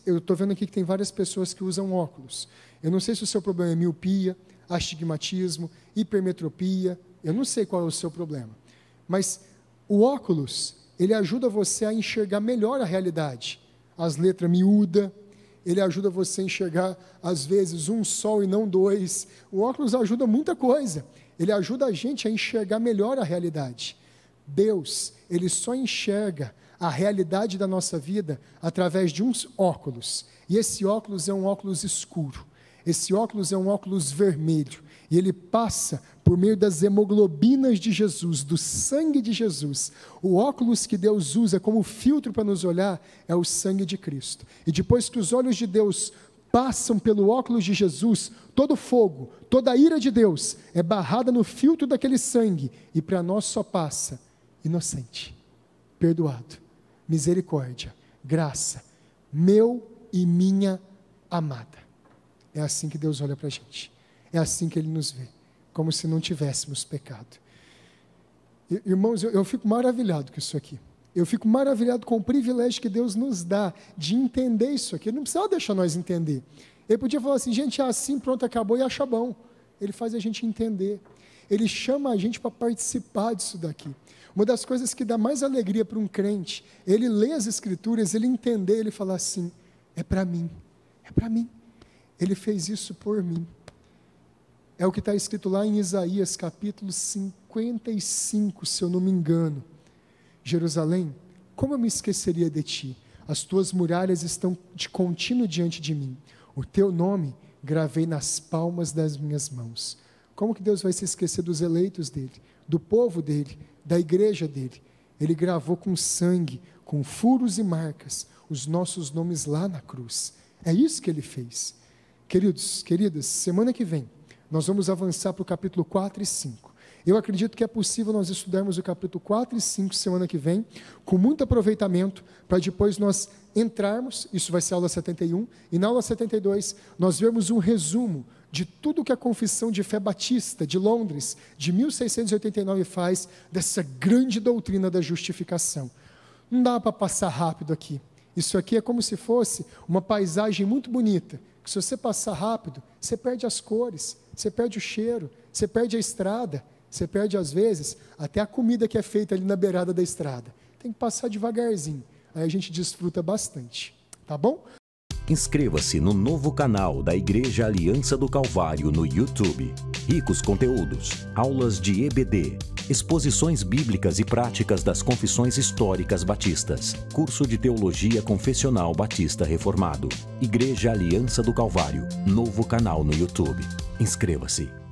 Eu estou vendo aqui que tem várias pessoas que usam óculos. Eu não sei se o seu problema é miopia, astigmatismo, hipermetropia. Eu não sei qual é o seu problema. Mas o óculos, ele ajuda você a enxergar melhor a realidade. As letras miúdas, ele ajuda você a enxergar, às vezes, um sol e não dois. O óculos ajuda muita coisa. ele ajuda a gente a enxergar melhor a realidade. Deus, ele só enxerga a realidade da nossa vida através de uns óculos. E esse óculos é um óculos escuro. Esse óculos é um óculos vermelho. E ele passa por meio das hemoglobinas de Jesus, do sangue de Jesus. O óculos que Deus usa como filtro para nos olhar é o sangue de Cristo. E depois que os olhos de Deus passam pelo óculos de Jesus, todo fogo, toda a ira de Deus é barrada no filtro daquele sangue. E para nós só passa inocente, perdoado, misericórdia, graça, meu e minha amada. É assim que Deus olha para a gente. É assim que Ele nos vê, como se não tivéssemos pecado. Irmãos, eu fico maravilhado com isso aqui. Eu fico maravilhado com o privilégio que Deus nos dá de entender isso aqui. Ele não precisava deixar nós entender. Ele podia falar assim, gente, assim, pronto, acabou, e acha bom. Ele faz a gente entender. Ele chama a gente para participar disso daqui. Uma das coisas que dá mais alegria para um crente, ele lê as Escrituras, ele entender, ele falar assim, é para mim, é para mim. Ele fez isso por mim. É o que está escrito lá em Isaías, capítulo 55, se eu não me engano. Jerusalém, como eu me esqueceria de ti? As tuas muralhas estão de contínuo diante de mim. O teu nome gravei nas palmas das minhas mãos. Como que Deus vai se esquecer dos eleitos dele, do povo dele, da igreja dele? Ele gravou com sangue, com furos e marcas, os nossos nomes lá na cruz. É isso que ele fez. Queridos, queridas, semana que vem, nós vamos avançar para o capítulo 4 e 5. Eu acredito que é possível nós estudarmos o capítulo 4 e 5 semana que vem, com muito aproveitamento, para depois nós entrarmos, isso vai ser a aula 71, e na aula 72 nós vermos um resumo de tudo que a Confissão de Fé Batista de Londres, de 1689 faz, dessa grande doutrina da justificação. Não dá para passar rápido aqui. Isso aqui é como se fosse uma paisagem muito bonita, que se você passar rápido, você perde as cores, você perde o cheiro, você perde a estrada, você perde às vezes até a comida que é feita ali na beirada da estrada. Tem que passar devagarzinho, aí a gente desfruta bastante, tá bom? Inscreva-se no novo canal da Igreja Aliança do Calvário no YouTube. Ricos conteúdos, aulas de EBD, exposições bíblicas e práticas das confissões históricas batistas, curso de Teologia Confessional Batista Reformado. Igreja Aliança do Calvário, novo canal no YouTube. Inscreva-se.